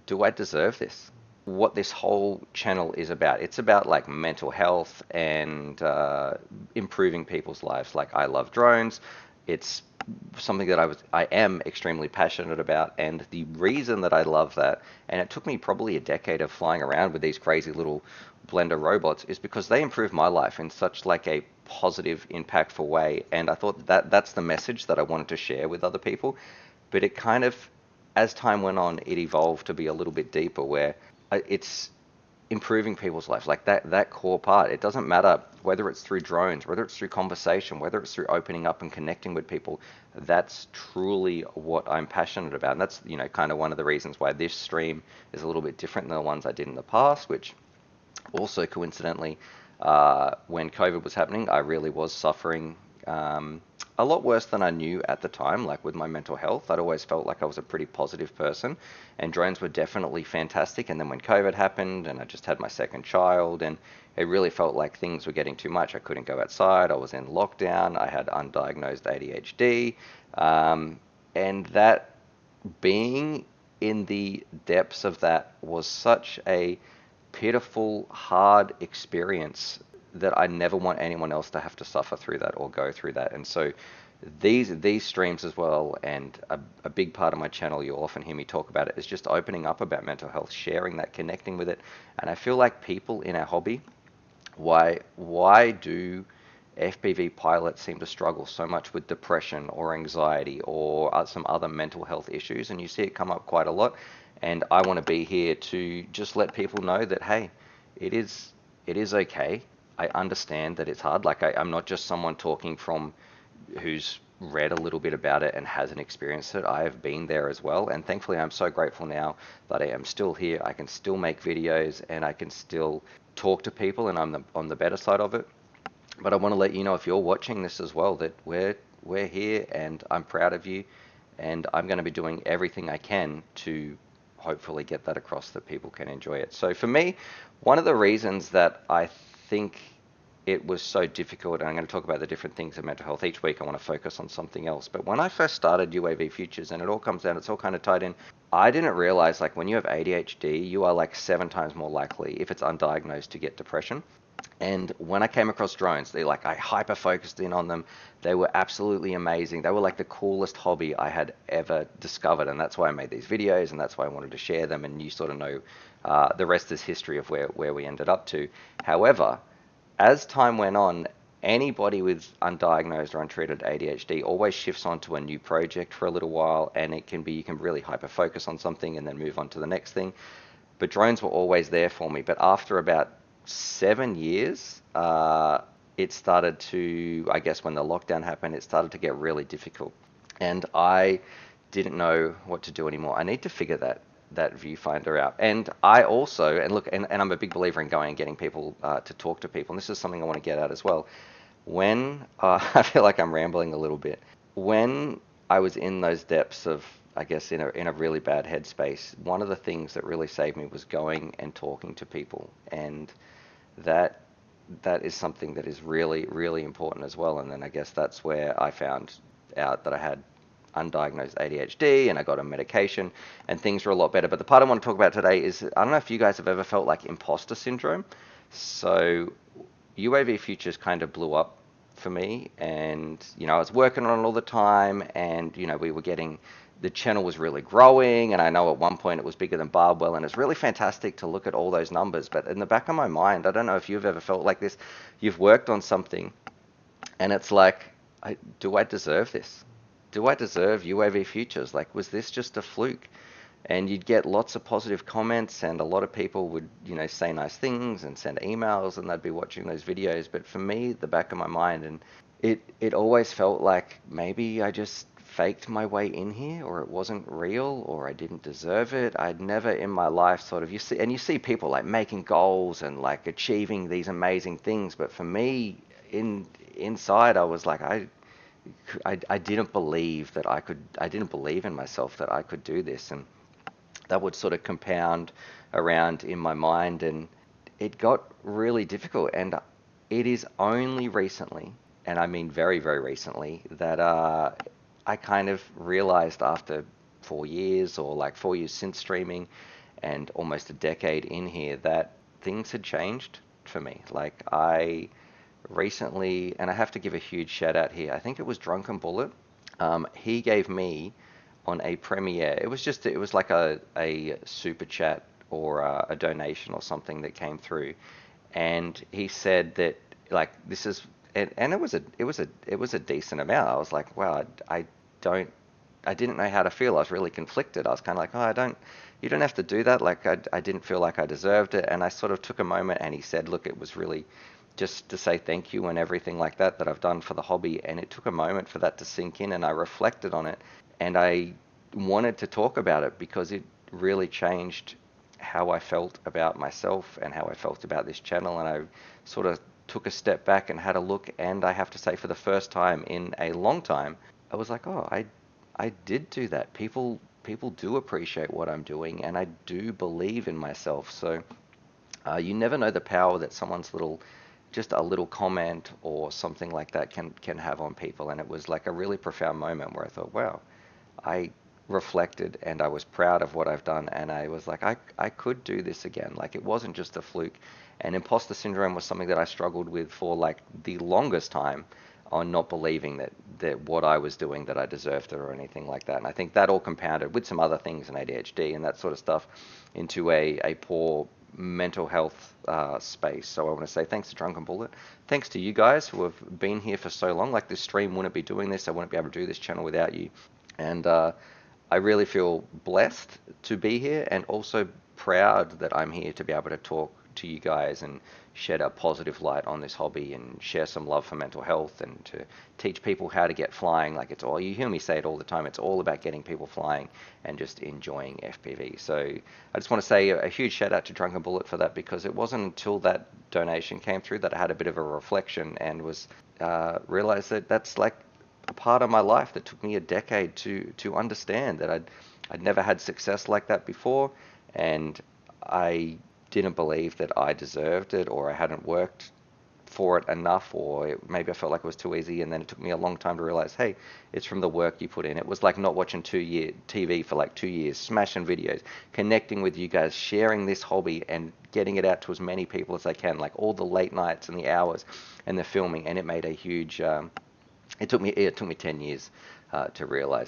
do I deserve this? What this whole channel is about. It's about like mental health and improving people's lives. Like I love drones. It's something that I am extremely passionate about, and the reason that I love that, and it took me probably a decade of flying around with these crazy little blender robots, is because they improve my life in such like a positive, impactful way. And I thought that that's the message that I wanted to share with other people. But it kind of, as time went on, it evolved to be a little bit deeper, where it's improving people's lives, like that core part. It doesn't matter whether it's through drones, whether it's through conversation, whether it's through opening up and connecting with people. That's truly what I'm passionate about, and that's kind of one of the reasons why this stream is a little bit different than the ones I did in the past. Which also coincidentally, when COVID was happening, I really was suffering a lot worse than I knew at the time, like with my mental health. I'd always felt like I was a pretty positive person, and drones were definitely fantastic. And then when COVID happened, and I just had my second child, and it really felt like things were getting too much. I couldn't go outside. I was in lockdown. I had undiagnosed ADHD. And that being in the depths of that was such a pitiful, hard experience that I never want anyone else to have to suffer through that or go through that. And so these streams as well, and a big part of my channel, you'll often hear me talk about it, is just opening up about mental health, sharing that, connecting with it. And I feel like people in our hobby, why do FPV pilots seem to struggle so much with depression or anxiety or some other mental health issues? And you see it come up quite a lot. And I want to be here to just let people know that, hey, it is it is okay. I understand that it's hard. Like I'm not just someone talking from who's read a little bit about it and hasn't experienced it. I have been there as well, and thankfully I'm so grateful now that I am still here. I can still make videos and I can still talk to people, and I'm on the better side of it. But I want to let you know, if you're watching this as well, that we're here, and I'm proud of you, and I'm going to be doing everything I can to hopefully get that across, that people can enjoy it. So for me, one of the reasons that I think it was so difficult, and I'm going to talk about the different things in mental health each week. I want to focus on something else. But when I first started UAVfutures, and it all comes down, it's all kind of tied in. I didn't realize, like, when you have ADHD, you are like 7 times more likely, if it's undiagnosed, to get depression. And when I came across drones, I hyper focused in on them. They were absolutely amazing. They were like the coolest hobby I had ever discovered. And that's why I made these videos, and that's why I wanted to share them. And you sort of know the rest is history of where we ended up to. However, as time went on, anybody with undiagnosed or untreated ADHD always shifts onto a new project for a little while, and it can be, you can really hyper focus on something and then move on to the next thing. But drones were always there for me. But after about 7 years, it started to, I guess when the lockdown happened, it started to get really difficult. And I didn't know what to do anymore. I need to figure that viewfinder out. And I also, and look, and I'm a big believer in going and getting people to talk to people. And this is something I want to get at as well. When I feel like I'm rambling a little bit. When I was in those depths of, I guess, in a really bad headspace, one of the things that really saved me was going and talking to people. And that that is something that is really, really important as well. And then I guess that's where I found out that I had undiagnosed ADHD, and I got a medication, and things were a lot better. But the part I want to talk about today is, I don't know if you guys have ever felt like imposter syndrome. So UAVfutures kind of blew up for me, and I was working on it all the time, and we were getting, the channel was really growing, and I know at one point it was bigger than Barbwell, and it's really fantastic to look at all those numbers. But in the back of my mind, I don't know if you've ever felt like this. You've worked on something, and it's like, do I deserve this? Do I deserve UAVfutures? Like, was this just a fluke? And you'd get lots of positive comments, and a lot of people would, say nice things and send emails, and they'd be watching those videos. But for me, the back of my mind, and it always felt like maybe I just faked my way in here, or it wasn't real, or I didn't deserve it. I'd never in my life sort of, you see people like making goals and like achieving these amazing things, but for me, inside, I was like, I didn't believe that I didn't believe in myself that I could do this. And that would sort of compound around in my mind, and it got really difficult. And it is only recently, and I mean very, very recently, that I kind of realized, after 4 years, or like 4 years since streaming, and almost a decade in here, that things had changed for me. Like I recently, and I have to give a huge shout out here. I think it was Drunken Bullet. He gave me on a premiere. It was like a super chat or a donation or something that came through, and he said that like this is, and it was a decent amount. I was like, wow, don't I didn't know how to feel. I was really conflicted. I was kind of like, oh, you don't have to do that. Like I didn't feel like I deserved it, and I sort of took a moment, and he said, look, it was really just to say thank you and everything like that I've done for the hobby. And it took a moment for that to sink in, and I reflected on it, and I wanted to talk about it because it really changed how I felt about myself and how I felt about this channel. And I sort of took a step back and had a look, and I have to say, for the first time in a long time, I was like, oh, I did do that. People do appreciate what I'm doing, and I do believe in myself. So you never know the power that just a little comment or something like that can have on people. And it was like a really profound moment where I thought, wow, I reflected and I was proud of what I've done, and I was like, I could do this again. Like it wasn't just a fluke. And imposter syndrome was something that I struggled with for like the longest time, on not believing that what I was doing, that I deserved it or anything like that. And I think that all compounded with some other things in ADHD and that sort of stuff into a poor mental health space. So I want to say thanks to Drunken Bullet. Thanks to you guys who have been here for so long. Like this stream wouldn't be doing this. I wouldn't be able to do this channel without you. And I really feel blessed to be here, and also proud that I'm here to be able to talk to you guys and shed a positive light on this hobby and share some love for mental health, and to teach people how to get flying. Like it's all, you hear me say it all the time, it's all about getting people flying and just enjoying FPV. So I just want to say a huge shout out to Drunken Bullet for that, because it wasn't until that donation came through that I had a bit of a reflection and was realized that that's like a part of my life that took me a decade to understand, that I'd never had success like that before, and I didn't believe that I deserved it, or I hadn't worked for it enough, or maybe I felt like it was too easy. And then it took me a long time to realize, hey, it's from the work you put in. It was like not watching 2 year TV for like 2 years, smashing videos, connecting with you guys, sharing this hobby and getting it out to as many people as I can, like all the late nights and the hours and the filming. And it made a huge it took me 10 years to realize